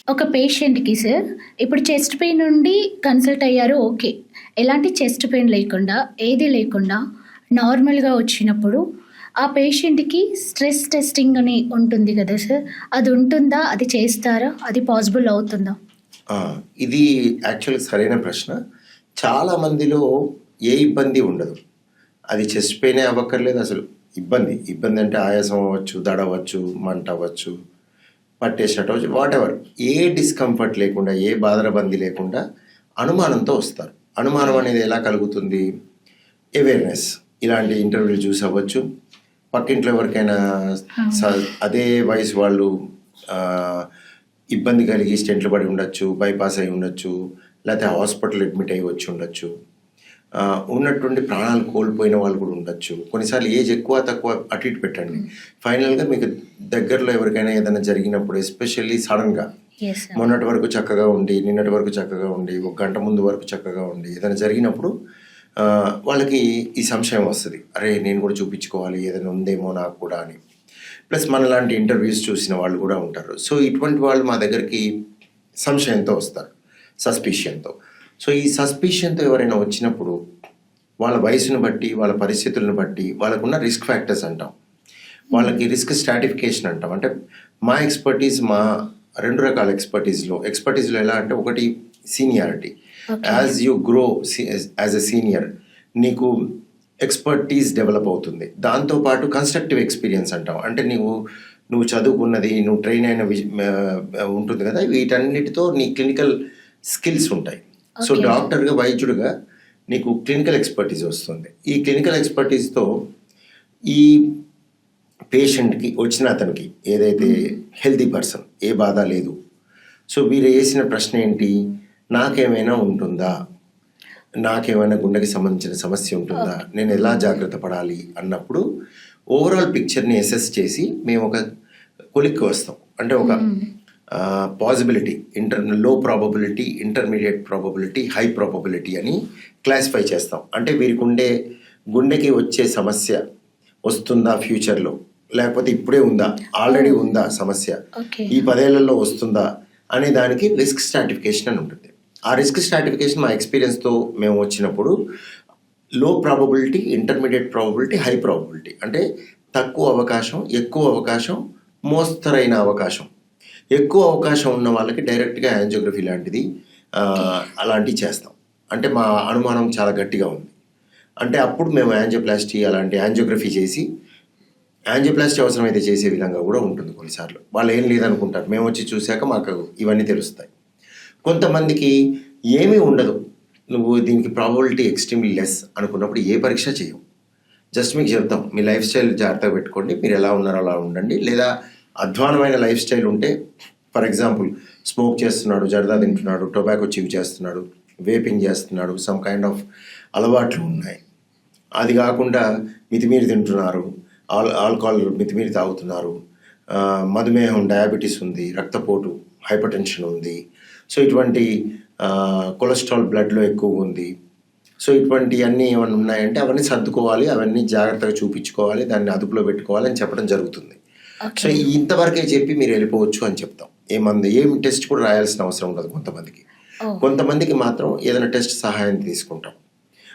ఒక పేషెంట్‌కి సార్, ఇప్పుడు చెస్ట్ పెయిన్ నుండి కన్సల్ట్ అయ్యారు ఓకే. ఎలాంటి చెస్ట్ పెయిన్ లేకుండా, ఏది లేకుండా నార్మల్‌గా వచ్చినప్పుడు ఆ పేషెంట్‌కి స్ట్రెస్ టెస్టింగ్ అని ఉంటుంది గదా సార్! అది ఉంటుందా? అది చేస్తారా? అది పాసిబుల్ అవుతుందా? ఆ! ఇది యాక్చువల్‌గా సరైన ప్రశ్న. చాలా మందిలో ఏ ఇబ్బంది ఉండదు. అది చెస్ట్ పెయినే అవ్వక్కర్లేదు అసలు. ఇబ్బంది అంటే ఆయాసం అవ్వచ్చు, దడ అవ్వచ్చు, మంట అవ్వచ్చు, పట్టేసినట్టు అవ్వచ్చు, వాటెవర్. ఏ డిస్కంఫర్ట్ లేకుండా, ఏ బాధరబంది లేకుండా అనుమానంతో వస్తారు. అనుమానం ఓకే. అనేది ఎలా కలుగుతుంది? అవేర్‌నెస్. ఇలాంటి ఇంటర్వ్యూలు చూసి అవ్వచ్చు. పక్కింట్లో ఎవరికైనా స అవును. అదే వయసు వాళ్ళు ఆహ్, ఇబ్బంది కలిగి స్టెంట్లు పడి ఉండొచ్చు, బైపాస్ అయ్యి ఉండొచ్చు, లేతే హాస్పిటల్ అడ్మిట్ అయ్యి వచ్చి ఉండొచ్చు. ఉన్నట్టుండి ప్రాణాలు కోల్పోయిన వాళ్ళు కూడా ఉండొచ్చు. కొన్నిసార్లు ఏజ్ ఎక్కువ, తక్కువ అటు ఇటు పెట్టండి. ఫైనల్‌గా మీకు దగ్గరలో ఎవరికైనా ఏదైనా జరిగినప్పుడు ఎస్పెషల్లీ సడెన్‌గా యెస్ సార్. మొన్నటి వరకు చక్కగా ఉండి, నిన్నటి వరకు చక్కగా ఉండి, ఒక గంట ముందు వరకు చక్కగా ఉండి, ఏదైనా జరిగినప్పుడు వాళ్ళకి ఈ సంశయం వస్తది. అరే! నేను కూడా చూపించుకోవాలి, ఏదైనా ఉందేమో నాకు కూడా అని. ప్లస్ మనలాంటి ఇంటర్వ్యూస్ చూసిన వాళ్ళు కూడా ఉంటారు. సో, ఇటువంటి వాళ్ళు మా దగ్గరికి సంశయంతో వస్తారు. సస్పిషన్‌తో. సో, ఈ సస్పిషన్‌తో ఎవరైనా వచ్చినప్పుడు వాళ్ళ వయసును బట్టి, వాళ్ళ పరిస్థితులను బట్టి, వాళ్ళకున్న రిస్క్ ఫ్యాక్టర్స్ అంటాం. వాళ్ళకి రిస్క్ స్ట్రాటిఫికేషన్ అంటాం. అంటే మా ఎక్స్‌పర్టీస్ 2 రకాల ఎక్స్‌పర్టీస్‌లో ఎలా అంటే ఒకటి seniority. Okay. As you grow as a senior నీకు ఎక్స్‌పర్టీస్ డెవలప్ అవుతుంది. దాంతో పాటు కన్‌స్ట్రక్టివ్ ఎక్స్‌పీరియన్స్ అంటాం. అంటే నువ్వు చదువుకున్నది, నువ్వు ట్రైన్ అయిన ఉంటుంది కదా! వీటన్నిటితో నీ క్లినికల్ స్కిల్స్ ఉంటాయి. So, okay. డాక్టర్‌గా, వైద్యుడిగా నీకు క్లినికల్ ఎక్స్‌పర్టీస్ వస్తుంది. ఈ క్లినికల్ ఎక్స్‌పర్టీస్‌తో ఈ పేషెంట్‌కి వచ్చిన అతనికి ఏదైతే హెల్తీ పర్సన్ ఏ బాధ లేదు. సో, వీరు ఏసిన ప్రశ్న ఏంటి? నాకేమైనా ఉంటుందా? నాకేమైనా గుండెకి సంబంధించిన సమస్య ఉంటుందా? ఓకే. నేను ఎలా జాగ్రత్త పడాలి అన్నప్పుడు ఓవరాల్ పిక్చర్‌ని అసెస్ చేసి మేము ఒక కొలిక్కి వస్తాం. అంటే ఒక పాసిబిలిటీ లో probability, intermediate probability, high probability అని క్లాసిఫై చేస్తాం. అంటే వీరికుండే గుండెకి వచ్చే సమస్య వస్తుందా ఫ్యూచర్‌లో? లేకపోతే ఇప్పుడే ఉందా? ఆల్రెడీ ఓహ్! ఉందా సమస్య? ఓకే. ఈ 10 ఏళ్లలో వస్తుందా? అనే దానికి రిస్క్ స్ట్రాటిఫికేషన్ అని ఉంటుంది. ఆ రిస్క్ స్ట్రాటిఫికేషన్ మా ఎక్స్‌పీరియన్స్‌తో మేము వచ్చినప్పుడు లో probability, intermediate probability, high probability. అంటే తక్కువ అవకాశం, ఎక్కువ అవకాశం, మోస్తరైన అవకాశం. ఎక్కువ అవకాశం ఉన్న వాళ్ళకి డైరెక్ట్‌గా యాంజియోగ్రఫీ లాంటిది ఓకే. అలాంటివి చేస్తాం. అంటే మా అనుమానం చాలా గట్టిగా ఉంది. అంటే అప్పుడు మేము యాంజియోప్లాస్టీ అలాంటి యాంజియోగ్రఫీ చేసి యాంజియోప్లాస్టీ అవసరమైతే చేసే విధంగా కూడా ఉంటుంది కొన్నిసార్లు. వాళ్ళు ఏం లేదనుకుంటారు. మేమొచ్చి చూసాక మాకు ఇవన్నీ తెలుస్తాయి. కొంతమందికి ఏమీ ఉండదు. నువ్వు దీనికి ప్రాబబిలిటీ ఎక్స్‌ట్రీమ్‌లీ లెస్ అనుకున్నప్పుడు ఏ పరీక్ష చెయ్యం. జస్ట్ మీకు చెప్తాం. మీ లైఫ్ స్టైల్ జాగ్రత్తగా పెట్టుకోండి. మీరు ఎలా ఉన్నారో అలా ఉండండి. లేదా అధ్వానమైన లైఫ్ స్టైల్ ఉంటే ఫర్ ఎగ్జాంపుల్ స్మోక్ చేస్తున్నాడు, జర్దా తింటున్నాడు, టొబాకో చీవ్ చేస్తున్నాడు, వేపింగ్ చేస్తున్నాడు, సమ్ కైండ్ ఆఫ్ అలవాట్లు ఉన్నాయి. అది కాకుండా మితిమీరి తింటున్నారు, ఆల్కహాల్ మితిమీరి తాగుతున్నారు, మధుమేహం, డయాబెటీస్ ఉంది, రక్తపోటు, హైపర్‌టెన్షన్ ఉంది. సో, ఇటువంటి కొలెస్ట్రాల్ బ్లడ్‌లో ఎక్కువ ఉంది. సో, ఇటువంటియన్నీ ఏమన్నా ఉన్నాయంటే అవన్నీ సర్దుకోవాలి, అవన్నీ జాగ్రత్తగా చూపించుకోవాలి, దాన్ని అదుపులో పెట్టుకోవాలి అని చెప్పడం జరుగుతుంది. So, okay. ఇంతవరకే చెప్పి మీరు వెళ్ళిపోవచ్చు అని చెప్తాం. ఏం టెస్ట్ కూడా రాయాల్సిన అవసరం ఉండదు కొంతమందికి. ఓహ్! కొంతమందికి మాత్రం ఏదైనా టెస్ట్ సహాయం తీసుకుంటాం.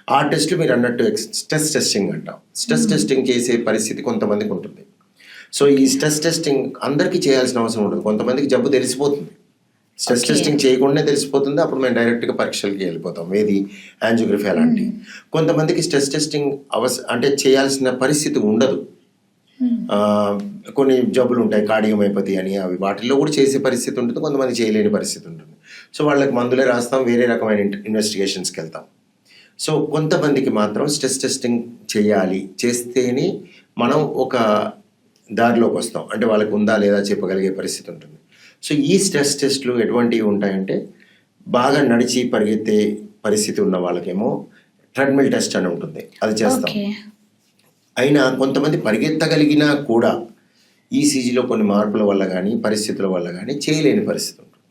ఆ టెస్ట్‌లు మీరు అన్నట్టు స్ట్రెస్ టెస్టింగ్ అంటాం. స్ట్రెస్ టెస్టింగ్ చేసే పరిస్థితి కొంతమందికి ఉంటుంది. సో, ఈ స్ట్రెస్ టెస్టింగ్ అందరికీ చేయాల్సిన అవసరం ఉండదు. కొంతమందికి జబ్బు తెలిసిపోతుంది. Stress okay. టెస్టింగ్ చేయకుండానే తెలిసిపోతుంది. అప్పుడు మేము డైరెక్ట్‌గా పరీక్షలకి వెళ్ళిపోతాం. ఏది యాంజియోగ్రఫీ అలాంటివి. కొంతమందికి స్ట్రెస్ టెస్టింగ్ అంటే చేయాల్సిన పరిస్థితి ఉండదు. కొన్ని జబ్బులు ఉంటాయి, కార్డియోమైపతి అని, అవి వాటిల్లో కూడా చేసే పరిస్థితి ఉంటుంది. కొంతమంది చేయలేని పరిస్థితి ఉంటుంది. సో, వాళ్ళకి మందులే రాస్తాం, వేరే రకమైన ఇన్వెస్టిగేషన్స్‌కి వెళ్తాం. సో, కొంతమందికి మాత్రం స్ట్రెస్ టెస్టింగ్ చేయాలి. చేస్తేనే మనం ఒక దారిలోకి వస్తాం. అంటే వాళ్ళకి ఉందా లేదా చెప్పగలిగే పరిస్థితి ఉంటుంది. సో, ఈ స్ట్రెస్ టెస్ట్‌లు ఎటువంటివి ఉంటాయంటే బాగా నడిచి పరిగెత్తే పరిస్థితి ఉన్న వాళ్ళకేమో ట్రెడ్‌మిల్ టెస్ట్ అని ఉంటుంది. అది చేస్తాం. ఓకే. అయినా కొంతమంది పరిగెత్తగలిగినా కూడా ఈసీజీలో కొన్ని మార్పుల వల్ల గానీ, పరిస్థితుల వల్ల గానీ చేయలేని పరిస్థితి ఉంటుంది.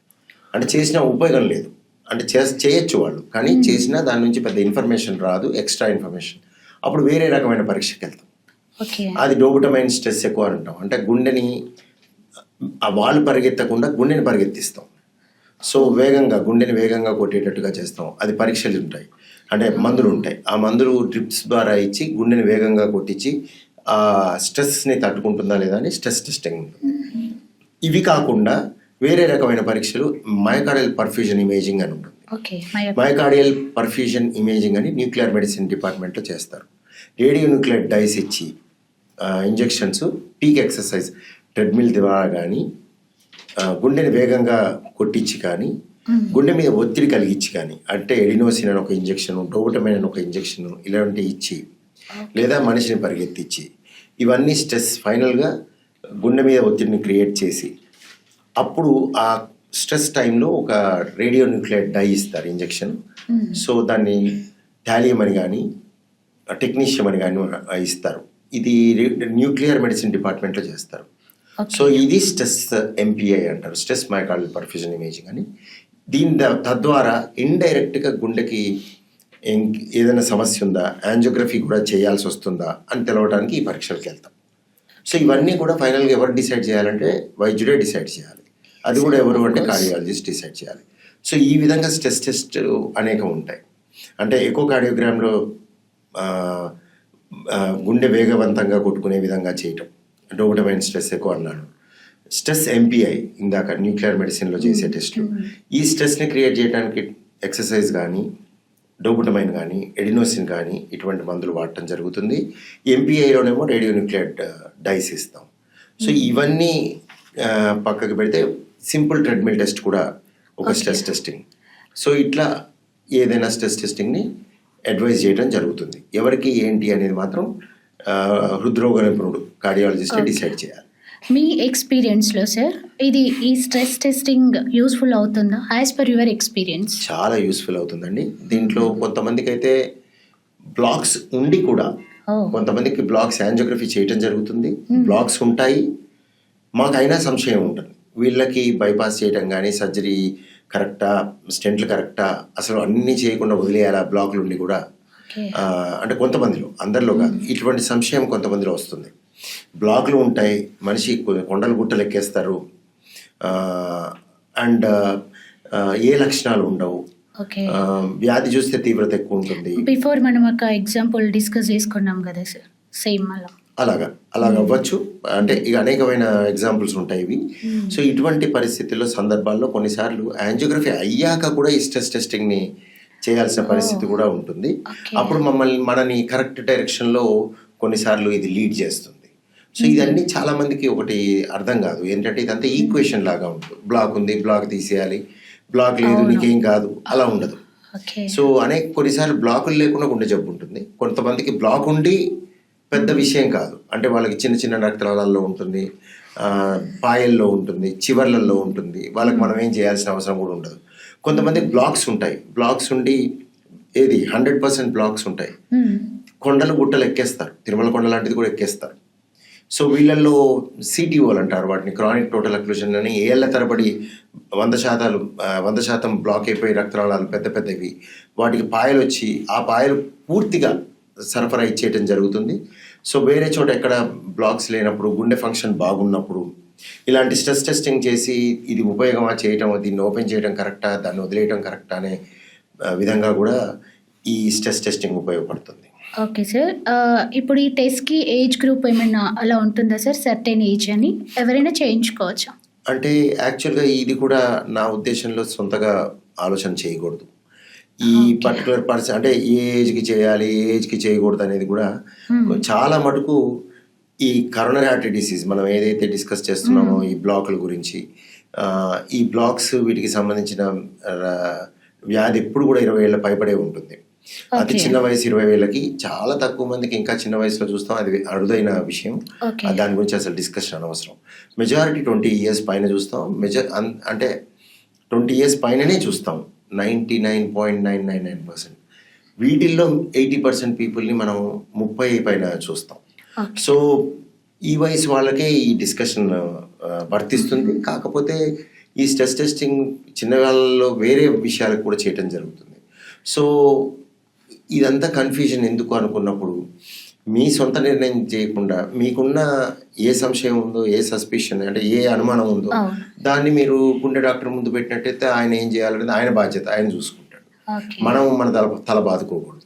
అంటే చేసినా ఉపయోగం లేదు. అంటే చేయొచ్చు వాళ్ళు. కానీ చేసినా దాని నుంచి పెద్ద ఇన్ఫర్మేషన్ రాదు. Extra information. అప్పుడు వేరే రకమైన పరీక్షకెళ్తాం. ఓకే. అది డోబుటమైన్ స్ట్రెస్ ఎక్కువ అంటాం. అంటే గుండెని వాళ్ళు పరిగెత్తకుండా గుండెని పరిగెత్తిస్తాం. సో వేగంగా గుండెని వేగంగా కొట్టేటట్టుగా చేస్తాం. అది పరీక్షలు ఉంటాయి, అంటే మందులు ఉంటాయి. ఆ మందులు డ్రిప్స్ ద్వారా ఇచ్చి గుండెని వేగంగా కొట్టించి ఆ స్ట్రెస్ని తట్టుకుంటుందా లేదా అని స్ట్రెస్ టెస్టింగ్ ఉంటుంది. ఇవి కాకుండా వేరే రకమైన పరీక్షలు మయోకార్డియల్ పర్ఫ్యూజన్ ఇమేజింగ్ అని ఉంటుంది. ఓకే. మయోకార్డియల్ పర్ఫ్యూజన్ ఇమేజింగ్ అని న్యూక్లియర్ మెడిసిన్ డిపార్ట్మెంట్లో చేస్తారు. రేడియో న్యూక్లియర్ డైస్ ఇచ్చి ఇంజెక్షన్స్, పీక్ ఎక్సర్సైజ్ ట్రెడ్మిల్ ద్వారా కానీ గుండెని వేగంగా కొట్టించి కానీ గుండె మీద ఒత్తిడి కలిగించి కానీ, అంటే ఎడినోసిన్ అని ఒక ఇంజెక్షన్, డోబటమైన్ అని ఒక ఇంజెక్షన్ ఇలాంటివి ఇచ్చి, లేదా మనిషిని పరిగెత్తించి, ఇవన్నీ స్ట్రెస్ ఫైనల్గా గుండె మీద ఒత్తిడిని క్రియేట్ చేసి అప్పుడు ఆ స్ట్రెస్ టైంలో ఒక రేడియో న్యూక్లియర్ డై ఇస్తారు ఇంజెక్షన్. సో దాన్ని థాలియం అని కానీ టెక్నీషియం అని కానీ ఇస్తారు. ఇది న్యూక్లియర్ మెడిసిన్ డిపార్ట్మెంట్లో చేస్తారు. సో ఇది స్ట్రెస్ ఎంపీఐ అంటారు, స్ట్రెస్ మయోకార్డియల్ పర్ఫ్యూజన్ ఇమేజింగ్ అని. తద్వారా ఇండైరెక్ట్గా గుండెకి ఏదైనా సమస్య ఉందా, యాంజియోగ్రఫీ కూడా చేయాల్సి వస్తుందా అని తెలవడానికి ఈ పరీక్షలకు వెళ్తాం. సో ఇవన్నీ కూడా ఫైనల్గా ఎవరు డిసైడ్ చేయాలంటే వైద్యుడే డిసైడ్ చేయాలి. అది కూడా ఎవరు అంటే కార్డియాలజిస్ట్ డిసైడ్ చేయాలి. సో ఈ విధంగా స్ట్రెస్ టెస్ట్ అనేకం ఉంటాయి. అంటే ఎకో కార్డియోగ్రామ్లో గుండె వేగవంతంగా కొట్టుకునే విధంగా చేయటం, డోబటమైన్ స్ట్రెస్ ఎక్కువ అన్నాడు. స్ట్రెస్ ఎంపీఐ ఇందాక న్యూక్లియర్ మెడిసిన్లో చేసే టెస్ట్లు. ఈ స్ట్రెస్ని క్రియేట్ చేయడానికి ఎక్సర్సైజ్ కానీ, డోబటమైన్ కానీ, ఎడినోసిన్ కానీ ఇటువంటి మందులు వాడటం జరుగుతుంది. ఎంపీఐలోనేమో రేడియో న్యూక్లియర్ డైస్ ఇస్తాం. సో ఇవన్నీ పక్కకు పెడితే సింపుల్ ట్రెడ్మిల్ టెస్ట్ కూడా ఒక స్ట్రెస్ టెస్టింగ్. సో ఇట్లా ఏదైనా స్ట్రెస్ టెస్టింగ్ని అడ్వైజ్ చేయడం జరుగుతుంది. ఎవరికి ఏంటి అనేది మాత్రం హృద్రోగ నిపుణుడు కార్డియాలజిస్ట్ డిసైడ్ చేయాలి. మీ ఎక్స్పీరియన్స్లో సార్ ఇది ఈ స్ట్రెస్ టెస్టింగ్ యూస్ఫుల్ అవుతుందా యాజ్ పర్ యువర్ ఎక్స్పీరియన్స్? చాలా యూస్ఫుల్ అవుతుందండి. దీంట్లో కొంతమందికి అయితే బ్లాక్స్ ఉండి కూడా, కొంతమందికి బ్లాక్స్ యాంజియోగ్రఫీ చేయటం జరుగుతుంది, బ్లాక్స్ ఉంటాయి, మాకైనా సంశయం ఉంటుంది వీళ్ళకి బైపాస్ చేయటం కానీ, సర్జరీ కరెక్టా, స్టెంట్లు కరెక్టా, అసలు అన్నీ చేయకుండా వదిలేయాలా బ్లాక్లు ఉండి కూడా, అంటే కొంతమందిలో, అందరిలో కాదు, ఇటువంటి సంశయం కొంతమందిలో వస్తుంది. బ్లాక్లు ఉంటాయి, మనిషి కొండలు గుట్టలు ఎక్కేస్తారు, అండ్ ఏ లక్షణాలు ఉండవు, వ్యాధి చూస్తే తీవ్రత ఎక్కువ ఉంటుంది. బిఫోర్ మనం ఒక ఎగ్జాంపుల్ డిస్కస్ చేసుకున్నాం కదా సార్, సేమ్ అలాగా అవ్వచ్చు. అంటే ఇక అనేకమైన ఎగ్జాంపుల్స్ ఉంటాయి ఇవి. సో ఇటువంటి పరిస్థితుల్లో, సందర్భాల్లో కొన్నిసార్లు యాంజియోగ్రఫీ అయ్యాక కూడా ఈ స్ట్రెస్ టెస్టింగ్ని చేయాల్సిన పరిస్థితి కూడా ఉంటుంది. అప్పుడు మనని కరెక్ట్ డైరెక్షన్లో కొన్నిసార్లు ఇది లీడ్ చేస్తుంది. సో ఇదన్నీ చాలా మందికి ఒకటి అర్థం కాదు, ఏంటంటే ఇదంతా ఈక్వేషన్ లాగా ఉంటుంది. బ్లాక్ ఉంది, బ్లాక్ తీసేయాలి, బ్లాక్ లేదు నీకేం కాదు, అలా ఉండదు. సో కొన్నిసార్లు బ్లాకులు లేకుండా గుండె జబ్బు ఉంటుంది. కొంతమందికి బ్లాక్ ఉండి పెద్ద విషయం కాదు, అంటే వాళ్ళకి చిన్న చిన్న రక్తనాళాల్లో ఉంటుంది, పాయల్లో ఉంటుంది, చివర్లలో ఉంటుంది, వాళ్ళకి మనం ఏం చేయాల్సిన అవసరం కూడా ఉండదు. కొంతమందికి బ్లాక్స్ ఉంటాయి, బ్లాక్స్ ఉండి 100% బ్లాక్స్ ఉంటాయి, కొండలు గుట్టలు ఎక్కేస్తారు, తిరుమల కొండ లాంటిది కూడా ఎక్కేస్తారు. సో వీళ్ళల్లో సిటిఓలు అంటారు వాటిని, క్రానిక్ టోటల్ అక్లూజన్ అని. ఏళ్ల తరబడి 100% బ్లాక్ అయిపోయి రక్తనాళాలు పెద్ద పెద్దవి, వాటికి పాయలు వచ్చి ఆ పాయలు పూర్తిగా సరఫరా ఇచ్చేయటం జరుగుతుంది. సో వేరే చోట ఎక్కడ బ్లాక్స్ లేనప్పుడు, గుండె ఫంక్షన్ బాగున్నప్పుడు ఇలాంటి స్ట్రెస్ టెస్టింగ్ చేసి ఇది ఉపయోగమా చేయటం, దీన్ని ఓపెన్ చేయడం కరెక్టా, దాన్ని వదిలేయడం కరెక్టా అనే విధంగా కూడా ఈ స్ట్రెస్ టెస్టింగ్ ఉపయోగపడుతుంది. ఓకే సార్, ఇప్పుడు ఈ టెస్ట్కి ఏజ్ గ్రూప్ ఏమైనా అలా ఉంటుందా సార్? సర్టెన్ ఏజ్ అని ఎవరైనా చేయించుకోవచ్చా? అంటే యాక్చువల్గా ఇది కూడా నా ఉద్దేశంలో సొంతగా ఆలోచన చేయకూడదు. ఈ పర్టికులర్ పర్సన్ అంటే ఏ ఏజ్కి చేయాలి, ఏ ఏజ్కి చేయకూడదు అనేది కూడా చాలా మటుకు ఈ కరోనరీ ఆర్టరీ డిసీజ్ మనం ఏదైతే డిస్కస్ చేస్తున్నామో ఈ బ్లాక్ల గురించి, ఈ బ్లాక్స్ వీటికి సంబంధించిన వ్యాధి ఎప్పుడు కూడా 20 ఏళ్ళ పైబడే ఉంటుంది. అతి చిన్న వయసు 20 ఏళ్ళకి, చాలా తక్కువ మందికి ఇంకా చిన్న వయసులో చూస్తాం, అది అరుదైన విషయం. దాని గురించి అసలు డిస్కషన్ అనవసరం. మెజారిటీ 20 years పైన చూస్తాం, అంటే 20 years పైననే చూస్తాం 99.999%. వీటిల్లో 80% పీపుల్ని మనం 30 పైన చూస్తాం. సో ఈ వయసు వాళ్ళకే ఈ డిస్కషన్ వర్తిస్తుంది. కాకపోతే ఈ స్ట్రెస్ టెస్టింగ్ చిన్న వాళ్ళలో వేరే విషయాలకు కూడా చేయటం జరుగుతుంది. సో ఇదంతా కన్ఫ్యూజన్ ఎందుకు అనుకున్నప్పుడు, మీ సొంత నిర్ణయం చేయకుండా మీకున్న ఏ సంశయం ఉందో, ఏ సస్పిషన్ అంటే ఏ అనుమానం ఉందో అవును. దాన్ని మీరు గుండె డాక్టర్ ముందు పెట్టినట్టయితే ఆయన ఏం చేయాలనేది ఆయన బాధ్యత, ఆయన చూసుకుంటాడు. ఓకే. మనం మన తల బాదుకోకూడదు.